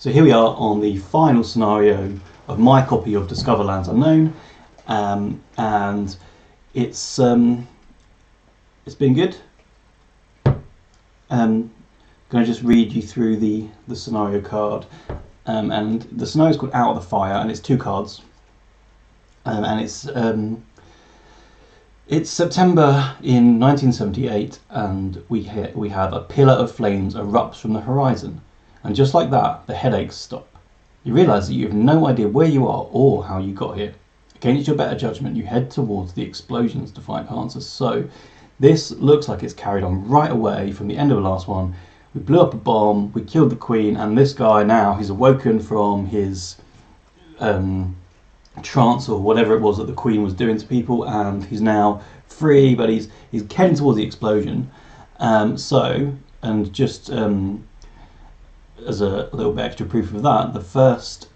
So here we are on the final scenario of my copy of Discover Lands Unknown, and it's been good. Going to just read you through the scenario card, and the scenario is called Out of the Fire, and it's 2 cards, and it's September in 1978, and we have a pillar of flames erupts from the horizon. And just like that, the headaches stop. You realise that you have no idea where you are or how you got here. Against your better judgment, you head towards the explosions to find answers. So, this looks like it's carried on right away from the end of the last one. We blew up a bomb, we killed the Queen, and this guy now, he's awoken from his trance or whatever it was that the Queen was doing to people, and he's now free, but he's heading towards the explosion. As a little bit extra proof of that, the first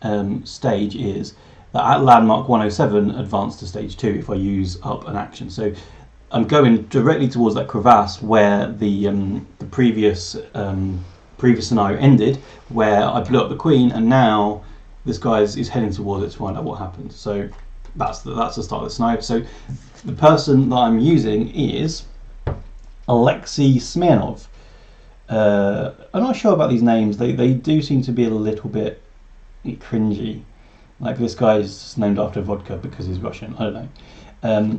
stage is that at landmark 107 advance to stage 2 if I use up an action. So I'm going directly towards that crevasse where the previous scenario ended, where I blew up the Queen, and now this guy is heading towards it to find out what happened. So that's the start of the scenario. So the person that I'm using is Alexei Smirnov. I'm not sure about these names. They do seem to be a little bit cringy. Like this guy is named after vodka because he's Russian. I don't know.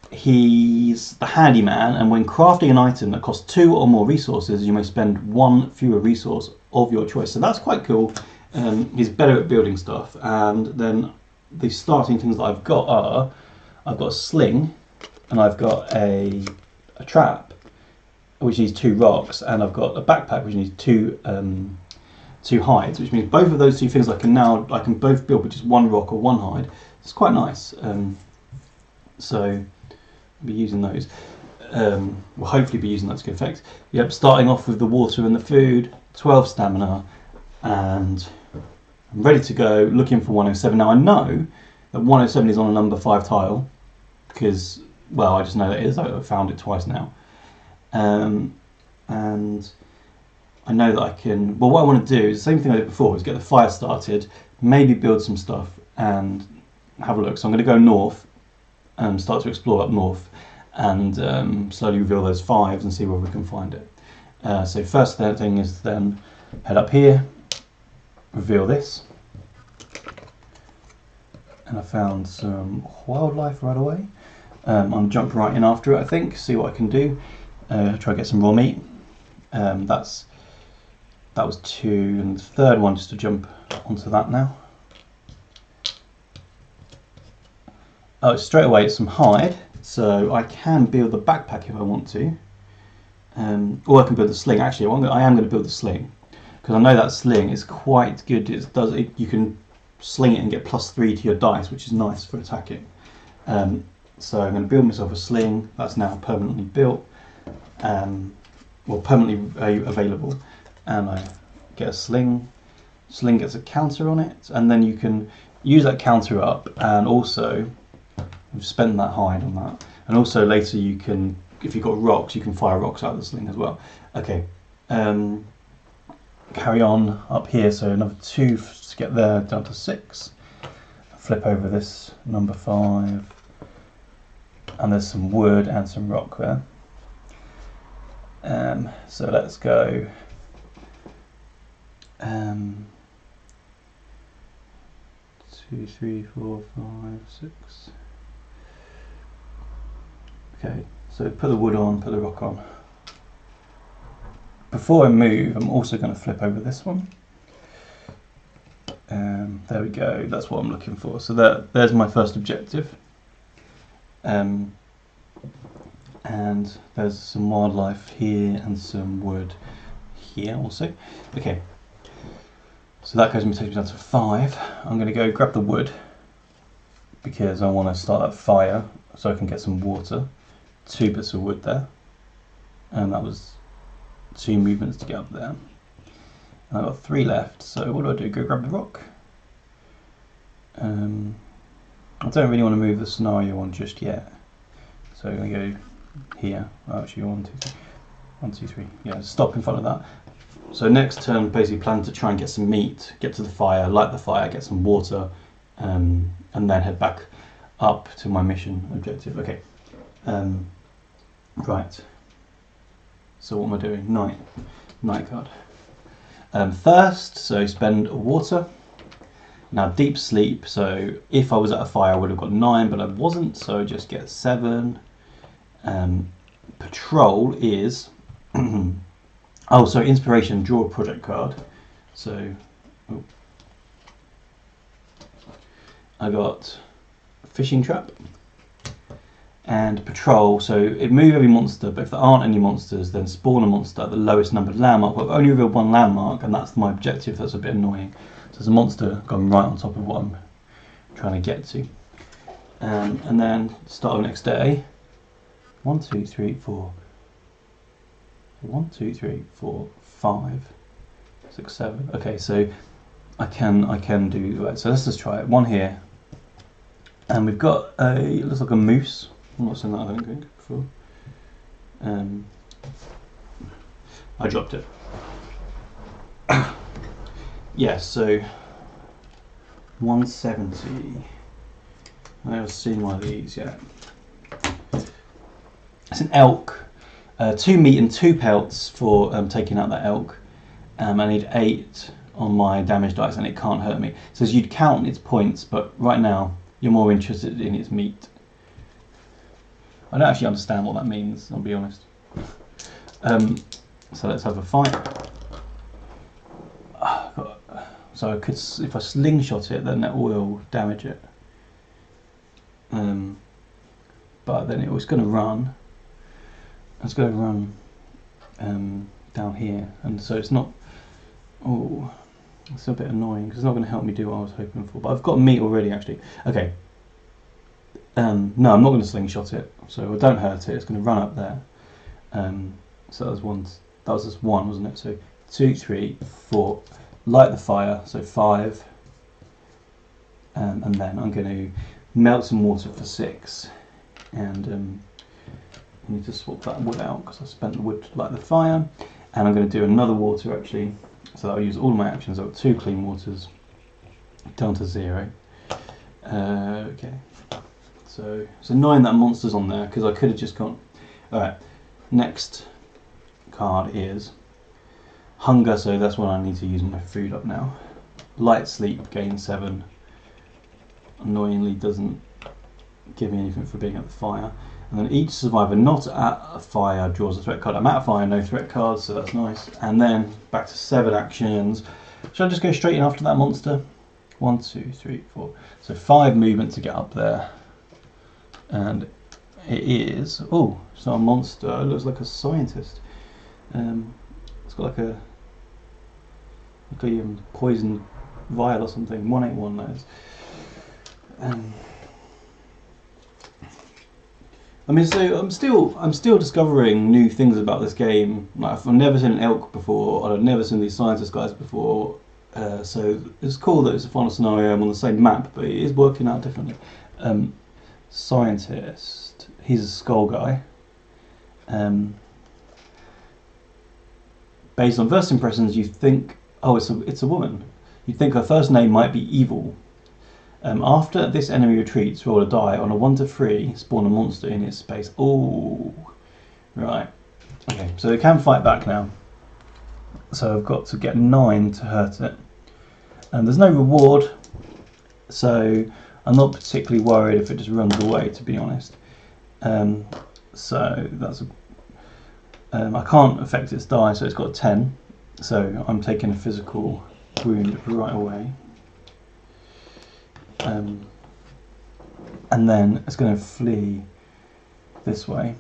He's the handyman, and when crafting an item that costs 2 or more resources, you may spend 1 fewer resource of your choice. So that's quite cool. He's better at building stuff. And then the starting things that I've got are, I've got a sling, and I've got a trap, which needs 2 rocks, and I've got a backpack which needs 2 hides, which means both of those 2 things I can both build with just 1 rock or 1 hide. It's quite nice. So I'll be using those. We'll hopefully be using that to good effect. Yep, starting off with the water and the food, 12 stamina, and I'm ready to go, looking for 107. Now I know that 107 is on a number 5 tile, because, well, I just know that it is. I've found it twice now. And I know that I can, well, what I want to do is the same thing I did before, is get the fire started, maybe build some stuff and have a look. So I'm going to go north and start to explore up north, and slowly reveal those 5s and see where we can find it. So first thing is then head up here, reveal this, and I found some wildlife right away. I'll jump right in after it, I think, see what I can do. Try to get some raw meat. That was 2, and the third one, just to jump onto that now. Oh, straight away it's some hide, so I can build the backpack if I want to, or I can build the sling. Actually, I am going to build the sling, because I know that sling is quite good. You can sling it and get +3 to your dice, which is nice for attacking. So I'm going to build myself a sling. That's now permanently built. Permanently available, and I get a sling. Sling gets a counter on it, and then you can use that counter up, and also we've spent that hide on that, and also later you can, if you've got rocks, you can fire rocks out of the sling as well. Okay, carry on up here, so another 2 to get there, down to 6. Flip over this number 5, and there's some wood and some rock there. So let's go 2, 3, 4, 5, 6. Okay, so put the wood on, put the rock on. Before I move, I'm also going to flip over this one. There we go, that's what I'm looking for. So there's my first objective. And there's some wildlife here and some wood here also. Okay, so that takes me down to 5. I'm going to go grab the wood because I want to start that fire so I can get some water. 2 bits of wood there, and that was 2 movements to get up there. And I've got 3 left, so what do? Go grab the rock. I don't really want to move the scenario on just yet, so I'm going to go here. Oh, actually, 1, 2, 3. 1, 2, 3. Yeah, stop in front of that. So next turn, basically plan to try and get some meat, get to the fire, light the fire, get some water, and then head back up to my mission objective. Okay. Right. So what am I doing? Night card. Thirst, so spend water. Now deep sleep, so if I was at a fire I would have got 9, but I wasn't, so just get 7. Patrol is oh, sorry, inspiration, draw a project card. So I got fishing trap and patrol, so it move every monster, but if there aren't any monsters then spawn a monster at the lowest numbered landmark. Well, I've only revealed 1 landmark and that's my objective. That's a bit annoying. So there's a monster going right on top of what I'm trying to get to. And then start of next day. 1, 2, 3, 4. 1, 2, 3, 4, 5, 6, 7. Okay, so I can do right. So let's just try it. 1 here, and we've got it looks like a moose. I'm not saying that I don't think before. I dropped it. Yeah, so 170. I haven't seen one of these yet. It's an elk. 2 meat and 2 pelts for taking out that elk. I need 8 on my damage dice and it can't hurt me. It says you'd count its points, but right now you're more interested in its meat. I don't actually understand what that means, I'll be honest. So let's have a fight. So I could, if I slingshot it, then that will damage it. But then it was going to run. It's going to run down here, and so it's not. Oh, it's a bit annoying because it's not going to help me do what I was hoping for. But I've got meat already, actually. Okay. No, I'm not going to slingshot it, so I don't hurt it. It's going to run up there. So that was one. That was just 1, wasn't it? So 2, 3, 4. Light the fire. So 5. And then I'm going to melt some water for 6, and I need to swap that wood out because I spent the wood to light the fire. And I'm going to do another water actually, so I'll use all my actions. I've got 2 clean waters down to 0. Okay, so it's annoying that monster's on there because I could have just gone. Alright, next card is hunger, so that's when I need to use my food up now. Light sleep, gain 7. Annoyingly doesn't give me anything for being at the fire. And then each survivor not at a fire draws a threat card. I'm at a fire, no threat cards, so that's nice. And then back to 7 actions. Should I just go straight in after that monster? 1, 2, 3, 4. So 5 movement to get up there. And it is, oh, it's not a monster, it looks like a scientist. It's got like a poison vial or something. 181 that is. I mean, so I'm still discovering new things about this game. Like, I've never seen an elk before, or I've never seen these scientist guys before. So it's cool that it's a final scenario. I'm on the same map, but it is working out differently. Scientist, he's a skull guy. Based on first impressions, you think, oh, it's a woman. You think her first name might be Evil. After this enemy retreats, roll a die. On a 1 to 3, spawn a monster in its space. Oh, right. Okay, so they can fight back now. So I've got to get 9 to hurt it. And there's no reward, so I'm not particularly worried if it just runs away, to be honest. So that's I can't affect its die, so it's got a 10. So I'm taking a physical wound right away. And then it's going to flee this way,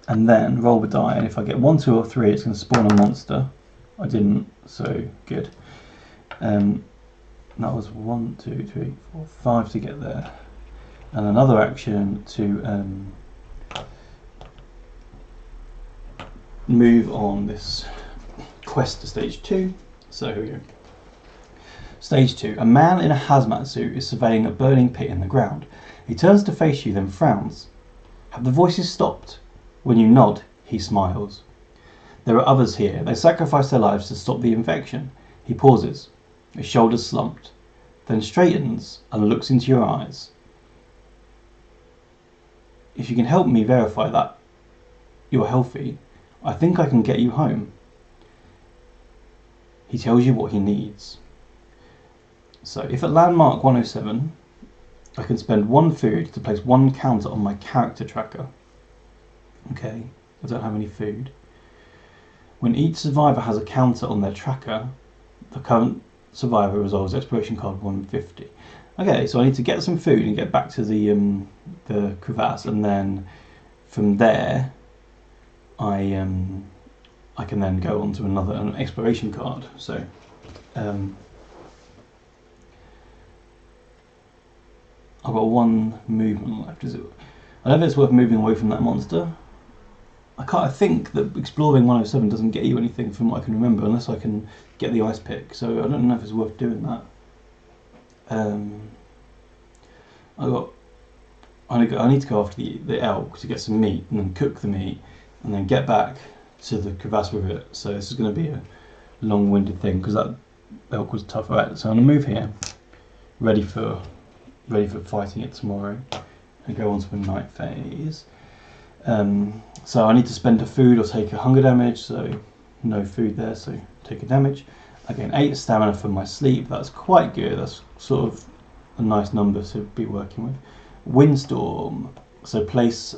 and then roll the die, and if I get 1, 2 or 3 it's going to spawn a monster. I didn't, so good. That was 1, 2, 3, 4, 5 to get there, and another action to move on this quest to stage 2. So here we go. Stage 2. A man in a hazmat suit is surveying a burning pit in the ground. He turns to face you, then frowns. Have the voices stopped? When you nod, he smiles. There are others here. They sacrifice their lives to stop the infection. He pauses, his shoulders slumped, then straightens and looks into your eyes. If you can help me verify that you're healthy, I think I can get you home. He tells you what he needs. So if at landmark 107, I can spend 1 food to place 1 counter on my character tracker. Okay, I don't have any food. When each survivor has a counter on their tracker, the current survivor resolves exploration card 150. Okay, so I need to get some food and get back to the crevasse, and then from there, I can then go on to an exploration card. So, I've got 1 movement left. I don't think it's worth moving away from that monster. I think that exploring 107 doesn't get you anything from what I can remember, unless I can get the ice pick. So I don't know if it's worth doing that. I need to go after the elk to get some meat, and then cook the meat, and then get back to the crevasse with it. So this is going to be a long-winded thing because that elk was tough. Right, so I'm going to move here, ready for fighting it tomorrow, and go on to the night phase. So I need to spend a food or take a hunger damage, so no food there, so take a damage. I gain 8 stamina from my sleep. That's quite good. That's sort of a nice number to be working with. Windstorm. So replace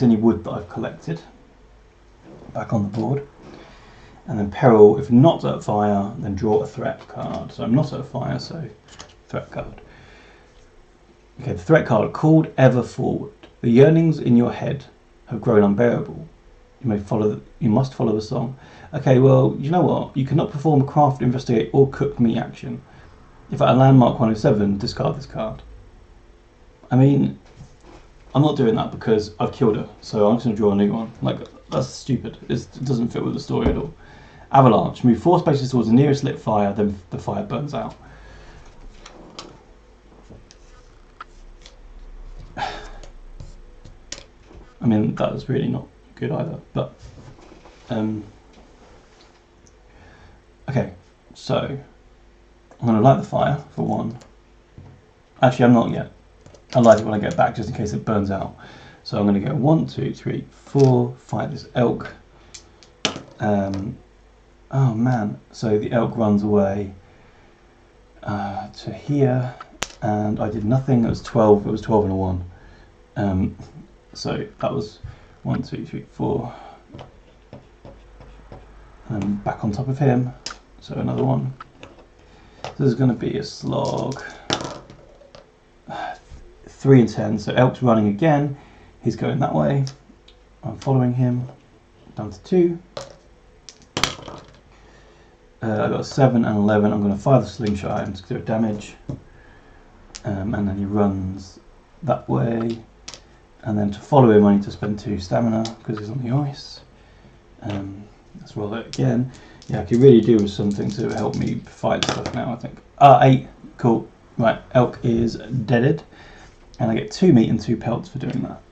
any wood that I've collected back on the board. And then peril. If not at fire, then draw a threat card. So I'm not at fire, so threat card. Okay, the threat card, called Ever Forward. The yearnings in your head have grown unbearable. You must follow the song. Okay, well, you know what? You cannot perform a craft, investigate, or cook me action. If at a landmark 107, discard this card. I mean, I'm not doing that because I've killed her, so I'm just going to draw a new one. Like, that's stupid. It doesn't fit with the story at all. Avalanche. Move 4 spaces towards the nearest lit fire, then the fire burns out. I mean, that was really not good either, but okay, so I'm going to light the fire for 1. Actually, I'm not yet. I'll light it when I get back just in case it burns out. So I'm going to go 1, 2, 3, 4, fight this elk. Oh man, so the elk runs away to here, and I did nothing. It was 12 and a 1. So that was 1, 2, 3, 4. And back on top of him. So another 1. This is going to be a slog. 3 and 10. So elk's running again. He's going that way. I'm following him. Down to 2. I got 7 and 11. I'm going to fire the slingshot at him to do damage. And then he runs that way. And then to follow him, I need to spend 2 stamina because he's on the ice. Let's roll it again. Yeah, I could really do with something to help me fight stuff now, I think. 8. Cool. Right, elk is deaded. And I get 2 meat and 2 pelts for doing that.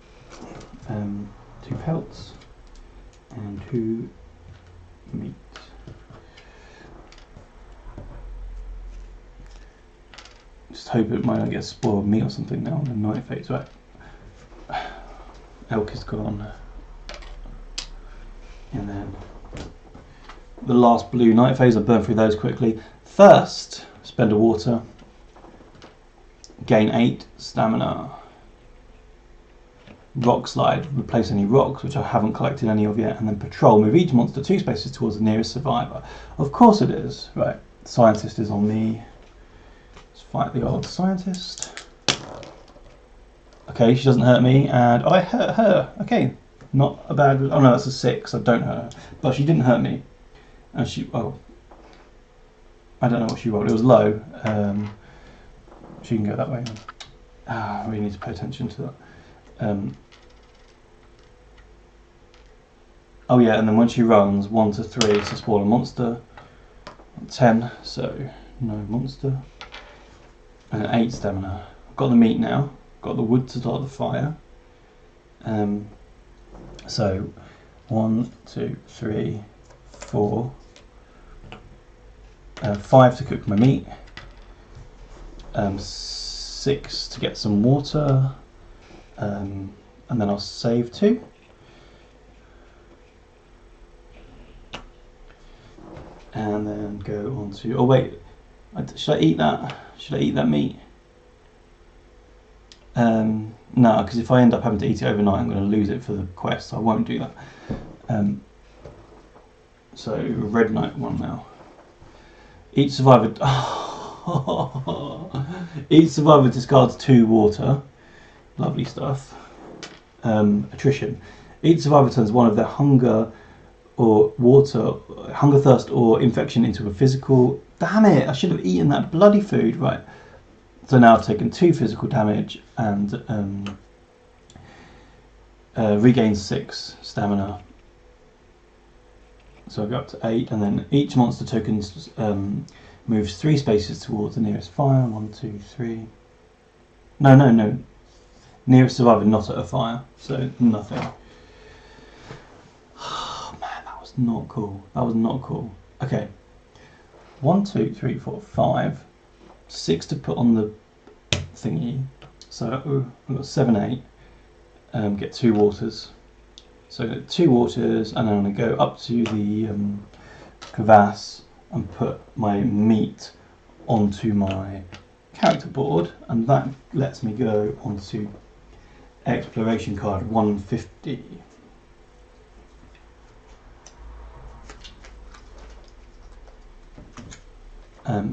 2 pelts and 2 meat. Just hope it might not get spoiled meat or something now on the night phase, right? Elk is gone. And then the last blue night phase, I'll burn through those quickly. First, spend a water. Gain 8 stamina. Rock slide, replace any rocks, which I haven't collected any of yet. And then patrol, move each monster 2 spaces towards the nearest survivor. Of course it is. Right, scientist is on me. Let's fight the old scientist. Okay, she doesn't hurt me, and I hurt her. Okay, not a bad... Oh no, that's a 6, I don't hurt her. But she didn't hurt me. And she... Oh. I don't know what she rolled, it was low. She can go that way. I really need to pay attention to that. Oh yeah, and then when she runs, 1 to 3 is to spawn a monster. 10, so no monster. And 8 stamina. I've got the meat now. Got the wood to start the fire. So 1, 2, 3, 4, 5 to cook my meat, 6 to get some water, and then I'll save 2. And then go on to, oh wait, should I eat that? Should I eat that meat? No, because if I end up having to eat it overnight, I'm going to lose it for the quest, so I won't do that. So, red knight 1 now. Each survivor each survivor discards 2 water. Lovely stuff. Attrition. Each survivor turns one of their hunger, thirst, or infection into a physical. Damn it! I should have eaten that bloody food. Right. So now I've taken 2 physical damage and regain 6 stamina. So I go up to 8, and then each monster token moves 3 spaces towards the nearest fire. 1, 2, 3. No. Nearest survivor not at a fire, so nothing. Oh man, that was not cool. That was not cool. Okay. 1, 2, 3, 4, 5. 6 to put on the thingy. So I've got 7, 8. Get 2 waters. So I get 2 waters, and then I'm going to go up to the crevasse and put my meat onto my character board, and that lets me go onto exploration card 150.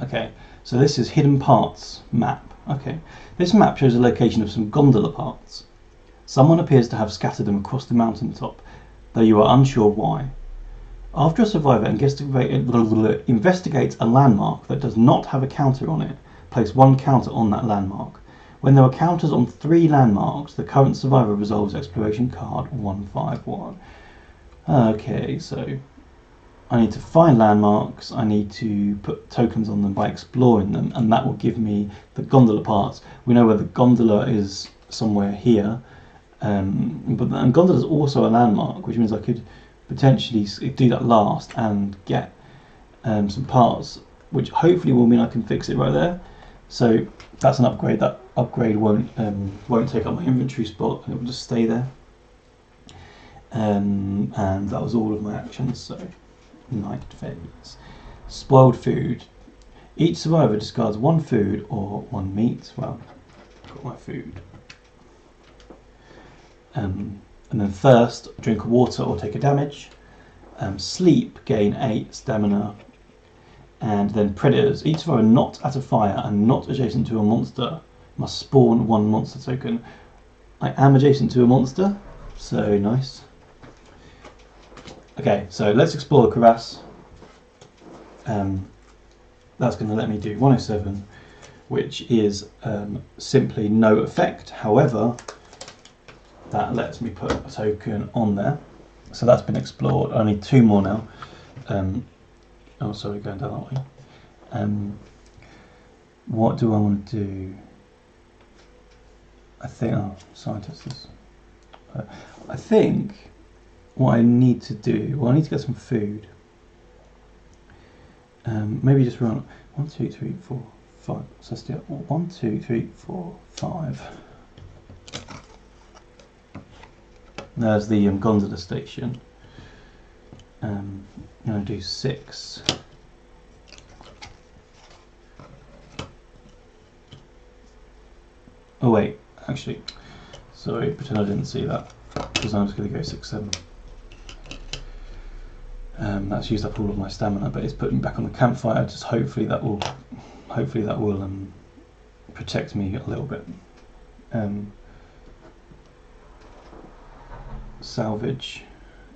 Okay, so this is hidden parts map. Okay, this map shows the location of some gondola parts. Someone appears to have scattered them across the mountaintop, though you are unsure why. After a survivor investigates a landmark that does not have a counter on it, place 1 counter on that landmark. When there are counters on 3 landmarks, the current survivor resolves exploration card 151. Okay, so I need to find landmarks, I need to put tokens on them by exploring them, and that will give me the gondola parts. We know where the gondola is somewhere here, but gondola is also a landmark, which means I could potentially do that last and get some parts, which hopefully will mean I can fix it right there. So that's an upgrade. That upgrade won't take up my inventory spot, and it will just stay there. And that was all of my actions. So night phase. Spoiled food. Each survivor discards 1 food or 1 meat. Well, got my food. And then thirst, drink water or take a damage. Sleep, gain 8 stamina. And then predators. Each survivor not at a fire and not adjacent to a monster must spawn 1 monster token. I am adjacent to a monster, so nice. Okay, so let's explore the crevasse. That's going to let me do 107, which is simply no effect. However, that lets me put a token on there. So that's been explored. I need 2 more now. Oh, sorry, going down that way. What do I want to do? I think, scientists. I think what I need to do, well, I need to get some food. Maybe just run 1, 2, 3, 4, 5. So let's do 1, 2, 3, 4, 5. There's the gondola station. I'm going to do 6. Oh wait, actually, sorry, pretend I didn't see that, because I'm just going to go 6, 7. That's used up all of my stamina, but it's put me back on the campfire. Just hopefully that will protect me a little bit. Salvage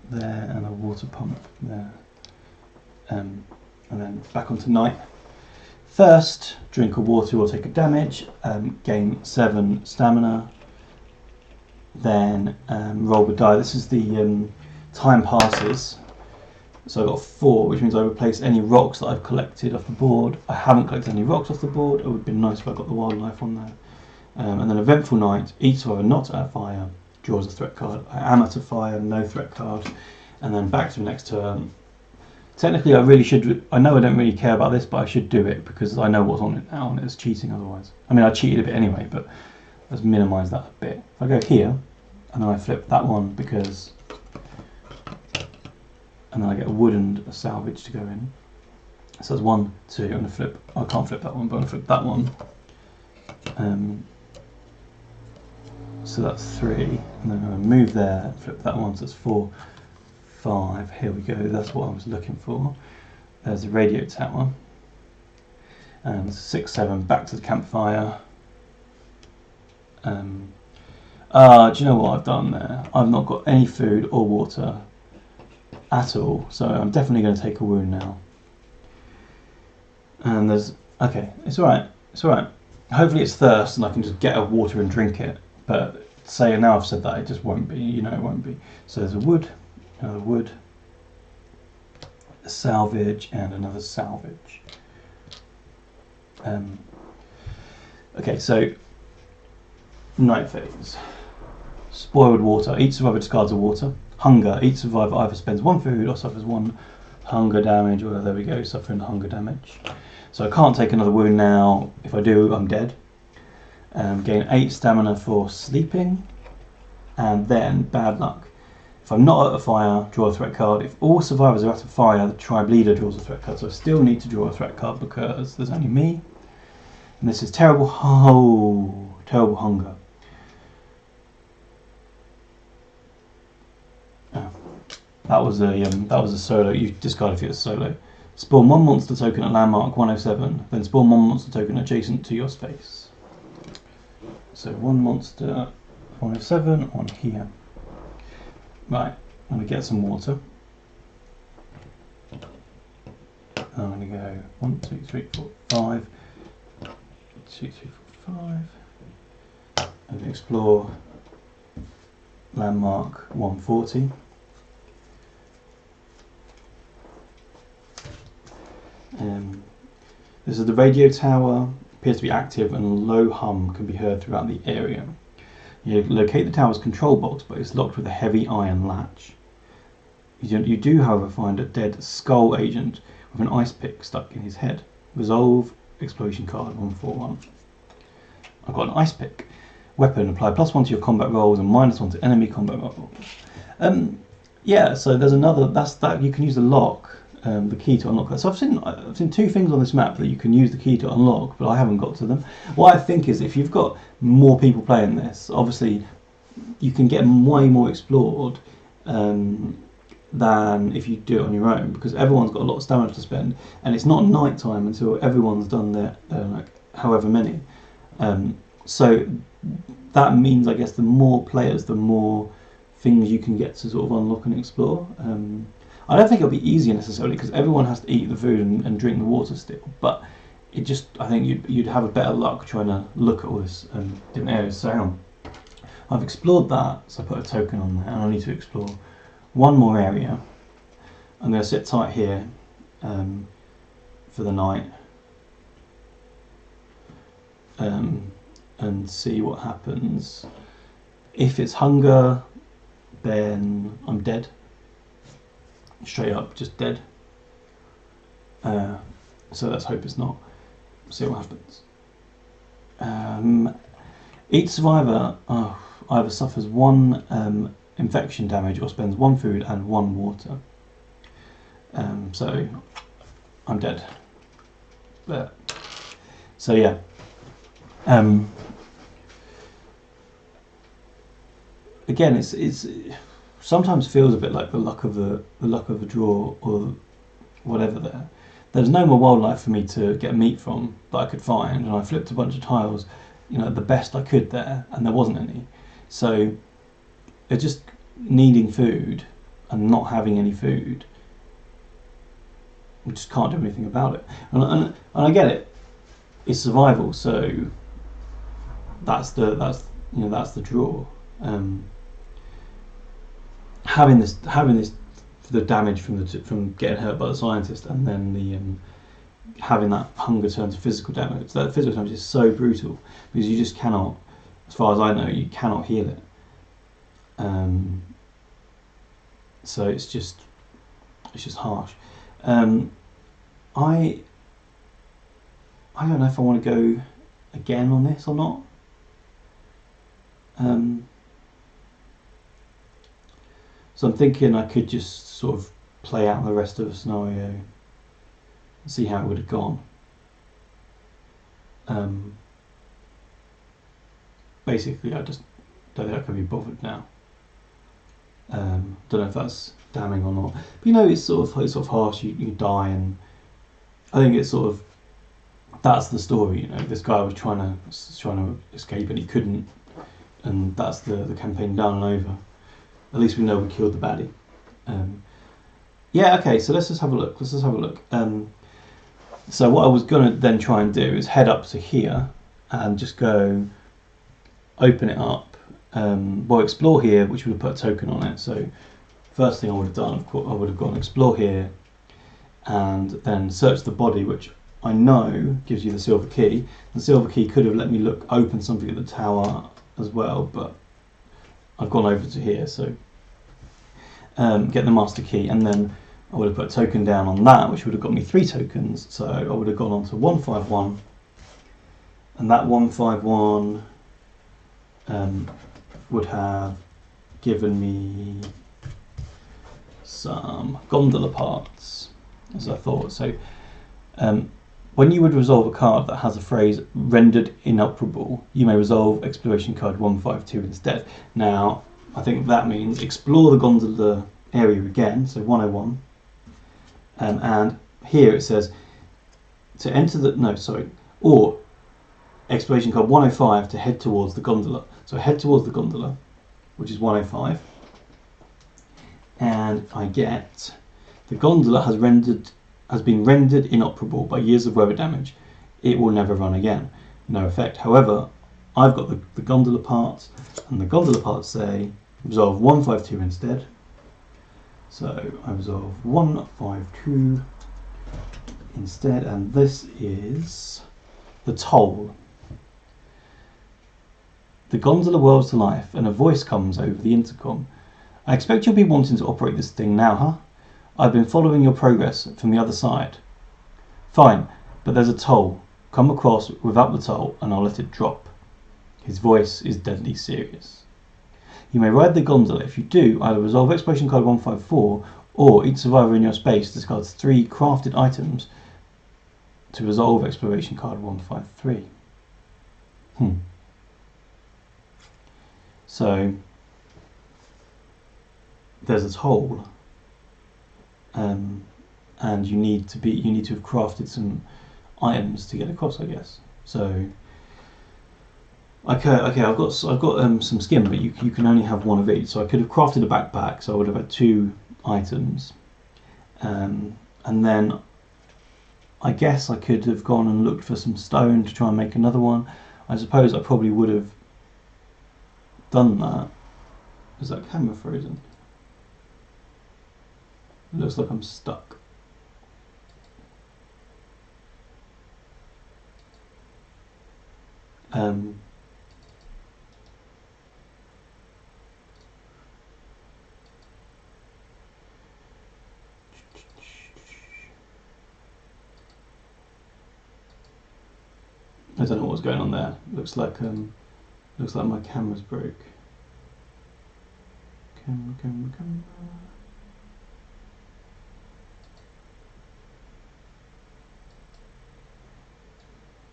there, and a water pump there, and then back onto night. First, drink a water or take a damage, gain 7 stamina, then roll the die. This is the time passes, so I got 4, which means I replace any rocks that I've collected off the board. I haven't collected any rocks off the board. It would have been nice if I got the wildlife on there. And then eventful night, each survivor not at a fire draws a threat card. I am at a fire, no threat card. And then back to the next turn. Technically, I really should. I know I don't really care about this, but I should do it because I know what's on it now, and it's cheating otherwise. I mean, I cheated a bit anyway, but let's minimise that a bit. If I go here, and then I flip that one because, and then I get a wood and a salvage to go in. So there's 1, 2. I'm gonna flip. I can't flip that one, but I'm gonna flip that one. So that's 3, and then I'm gonna move there, flip that one. So it's 4, 5. Here we go. That's what I was looking for. There's the radio tower. And 6, 7. Back to the campfire. Do you know what I've done there? I've not got any food or water at all, so I'm definitely going to take a wound now. And there's okay. It's all right. It's all right. Hopefully it's thirst, and I can just get a water and drink it. But say now I've said that, it just won't be. You know, it won't be. So there's a wood. Another wood, a salvage, and another salvage. Okay, so night phase. Spoiled water. Each survivor discards a water. Hunger. Each survivor either spends 1 food or suffers 1 hunger damage. Well, there we go, suffering the hunger damage. So I can't take another wound now. If I do, I'm dead. Gain 8 stamina for sleeping, and then bad luck. If I'm not at a fire, draw a threat card. If all survivors are at a fire, the tribe leader draws a threat card. So I still need to draw a threat card because there's only me. And this is terrible, terrible hunger. Oh, that was a solo. You discard if it's a solo. Spawn 1 monster token at landmark 107. Then spawn 1 monster token adjacent to your space. So 1 monster 107 on here. Right, I'm going to get some water. I'm going to go 1, 2, 3, 4, 5. 2, 3, 4, 5. I'm going to explore landmark 140. This is the radio tower. Appears to be active, and a low hum can be heard throughout the area. You locate the tower's control box, but it's locked with a heavy iron latch. You do, however, find a dead skull agent with an ice pick stuck in his head. Resolve explosion card 141. I've got an ice pick. Weapon, apply +1 to your combat rolls and -1 to enemy combat rolls. Yeah, so there's another. That's that you can use the lock, the key to unlock that. So I've seen 2 things on this map that you can use the key to unlock, but I haven't got to them. What I think is if you've got more people playing this, obviously you can get way more explored than if you do it on your own, because everyone's got a lot of stamina to spend, and it's not night time until everyone's done their like however many. So that means, I guess, the more players, the more things you can get to sort of unlock and explore. I don't think it'll be easier necessarily, because everyone has to eat the food and drink the water still, but it just, I think you'd have a better luck trying to look at all this different areas. So hang on. I've explored that, so I put a token on there, and I need to explore 1 more area. I'm going to sit tight here for the night and see what happens. If it's hunger, then I'm dead. Straight up, just dead. So let's hope it's not. See what happens. Each survivor either suffers 1 infection damage or spends 1 food and 1 water. So I'm dead. But, so yeah. Again, it's sometimes feels a bit like the luck of the draw or whatever there. There's no more wildlife for me to get meat from that I could find, and I flipped a bunch of tiles, you know, the best I could there, and there wasn't any. So it's just needing food and not having any food. We just can't do anything about it, and I get it. It's survival, so that's the draw. Having this the damage from getting hurt by the scientist, and then the having that hunger turn to physical damage. That physical damage is so brutal because you just cannot, as far as I know, you cannot heal it. So it's just harsh. I don't know if I want to go again on this or not. So I'm thinking I could just sort of play out the rest of the scenario and see how it would have gone. Basically, I just don't think I can be bothered now. Don't know if that's damning or not. But you know, it's sort of harsh. You die, and I think it's sort of that's the story. You know, this guy was trying to escape and he couldn't, and that's the campaign done and over. At least we know we killed the baddie. Yeah, okay, so let's just have a look. So what I was going to then try and do is head up to here and just go open it up. Well, explore here, which would have put a token on it. So first thing I would have done, of course, I would have gone explore here and then search the body, which I know gives you the silver key. The silver key could have let me open something at the tower as well, but I've gone over to here, so get the master key, and then I would have put a token down on that, which would have got me 3 tokens. So I would have gone on to 151, and that 151 would have given me some gondola parts, as I thought. So when you would resolve a card that has a phrase rendered inoperable, you may resolve exploration card 152 instead. Now, I think that means explore the gondola area again, so 101. And here it says to enter or exploration card 105 to head towards the gondola. So head towards the gondola, which is 105. And I get the gondola has been rendered inoperable by years of weather damage. It will never run again. No effect. However, I've got the gondola parts, and the gondola parts say resolve 152 instead. So I resolve 152 instead, and this is the toll. The gondola whirls to life, and a voice comes over the intercom. I expect you'll be wanting to operate this thing now, huh? I've been following your progress from the other side. Fine, but there's a toll. Come across without the toll, and I'll let it drop. His voice is deadly serious. You may ride the gondola. If you do, either resolve exploration card 154, or each survivor in your space discards 3 crafted items to resolve exploration card 153. So there's a toll, and you need to have crafted some items to get across, I guess. So okay, I've got some skin, but you can only have 1 of each. So I could have crafted a backpack, so I would have had 2 items, and then I guess I could have gone and looked for some stone to try and make another one. I suppose I probably would have done that. Is that camera frozen? It looks like I'm stuck. I don't know what's going on there. Looks like my camera's broke. Camera.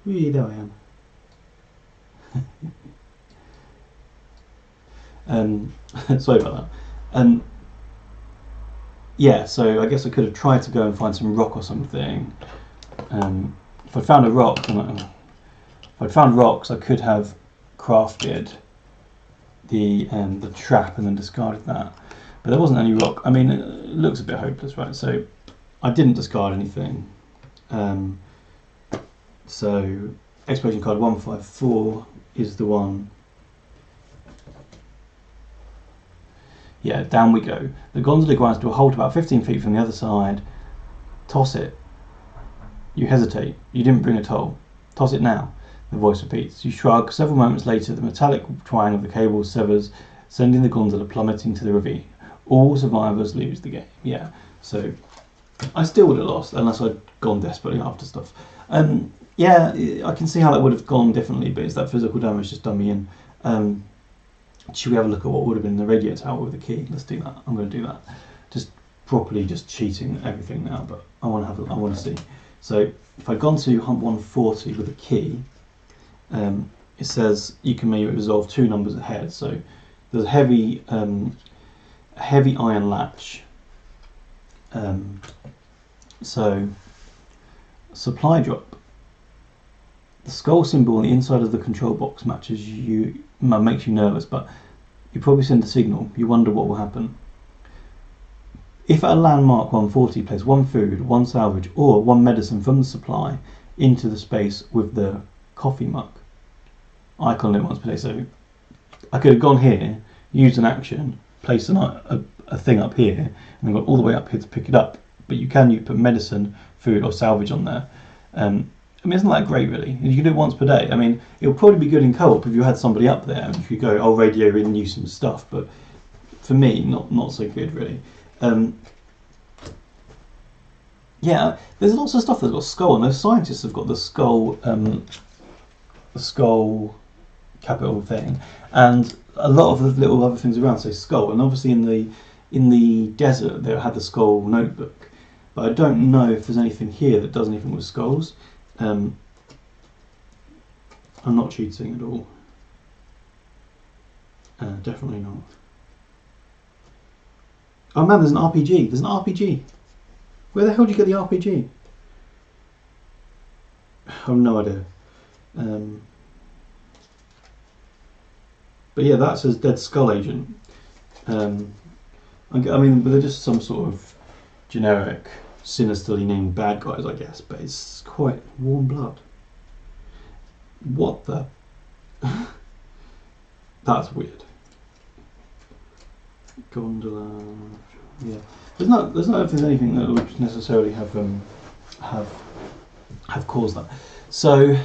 Whee, there I am. Sorry about that. Yeah, so I guess I could have tried to go and find some rock or something. If I found a rock, if I'd found rocks, I could have crafted the trap and then discarded that. But there wasn't any rock. I mean, it looks a bit hopeless, right? So I didn't discard anything. So exploration card 154 is the one. Yeah, down we go. The gondola grinds to a halt about 15 feet from the other side. Toss it. You hesitate. You didn't bring a toll. Toss it now. The voice repeats. You shrug. Several moments later, the metallic twang of the cable severs, sending the gondola plummeting to the ravine. All survivors lose the game. Yeah, so I still would have lost unless I'd gone desperately after stuff. Yeah, I can see how that would have gone differently, but it's that physical damage just done me in. Should we have a look at what would have been the radio tower with the key? Let's do that. I'm going to do that. Just properly, just cheating everything now, but I want to have. I want to see. So if I'd gone to hump 140 with a key, it says you can maybe resolve 2 numbers ahead. So there's a heavy iron latch. So supply drop. The skull symbol on the inside of the control box makes you nervous, but you probably send a signal. You wonder what will happen. If at a landmark 140, place 1 food, 1 salvage, or 1 medicine from the supply into the space with the coffee mug icon it once per day. So I could have gone here, used an action, placed a thing up here, and then got all the way up here to pick it up. But you put medicine, food, or salvage on there. I mean, isn't that great, really? You can do it once per day. I mean, it would probably be good in co-op if you had somebody up there and you could go, I'll radio in you some stuff. But for me, not so good, really. Yeah, there's lots of stuff that's got skull, and those scientists have got the skull capital thing, and a lot of the little other things around say skull. And obviously in the desert they had the skull notebook, but I don't know if there's anything here that does anything with skulls. I'm not cheating at all. Definitely not. Oh man, there's an RPG. There's an RPG. Where the hell did you get the RPG? I have no idea. But yeah, that says Dead Skull Agent. I mean, but they're just some sort of generic, sinisterly named bad guys, I guess. But it's quite warm blood. What the? That's weird. Gondola. Yeah. There's not if there's anything that would necessarily have caused that. So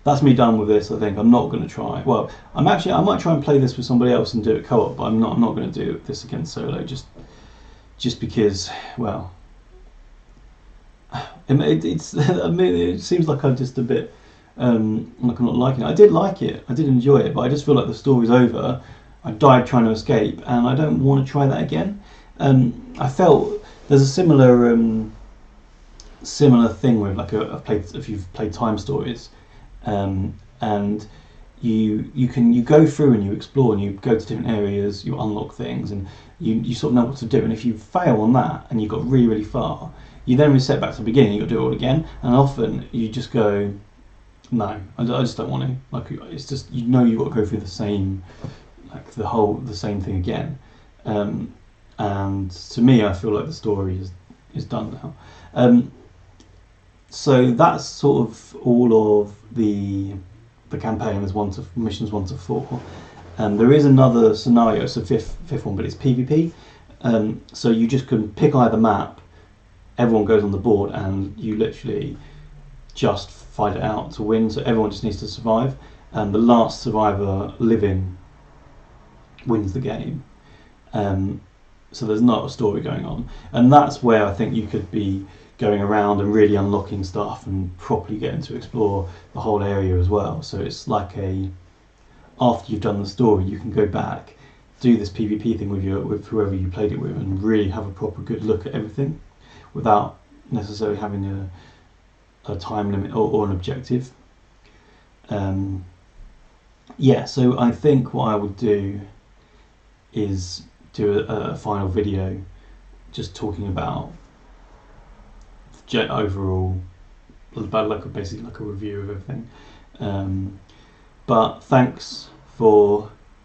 that's me done with this. I think I'm not going to try. Well, I might try and play this with somebody else and do it co-op, but I'm not going to do this again solo. Just because, well, it seems like I'm just a bit like I'm not liking it. I did like it. I did enjoy it, but I just feel like the story's over. I died trying to escape, and I don't want to try that again. I felt there's a similar thing with like if you've played Time Stories, and you go through and you explore and you go to different areas, you unlock things, and you sort of know what to do. And if you fail on that and you got really, really far, you then reset back to the beginning. You got to do it all again, and often you just go, no, I just don't want to. Like, it's just, you know, you've got to go through the same. Like the same thing again, and to me, I feel like the story is done now. So that's sort of all of the campaign. There's missions 1 to 4, and there is another scenario. So fifth one, but it's PvP. So you just can pick either map. Everyone goes on the board, and you literally just fight it out to win. So everyone just needs to survive, and the last survivor living wins the game. So there's not a story going on, and that's where I think you could be going around and really unlocking stuff and properly getting to explore the whole area as well. So it's like after you've done the story, you can go back, do this PvP thing with whoever you played it with, and really have a proper good look at everything without necessarily having a time limit or an objective. Yeah, so I think what I would do is do a final video just talking about overall, about basically like a review of everything. But thanks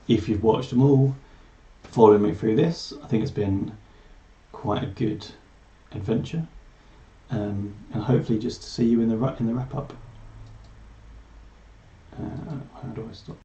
if you've watched them all, following me through this. I think it's been quite a good adventure, and hopefully just to see you in the wrap up. How do I stop?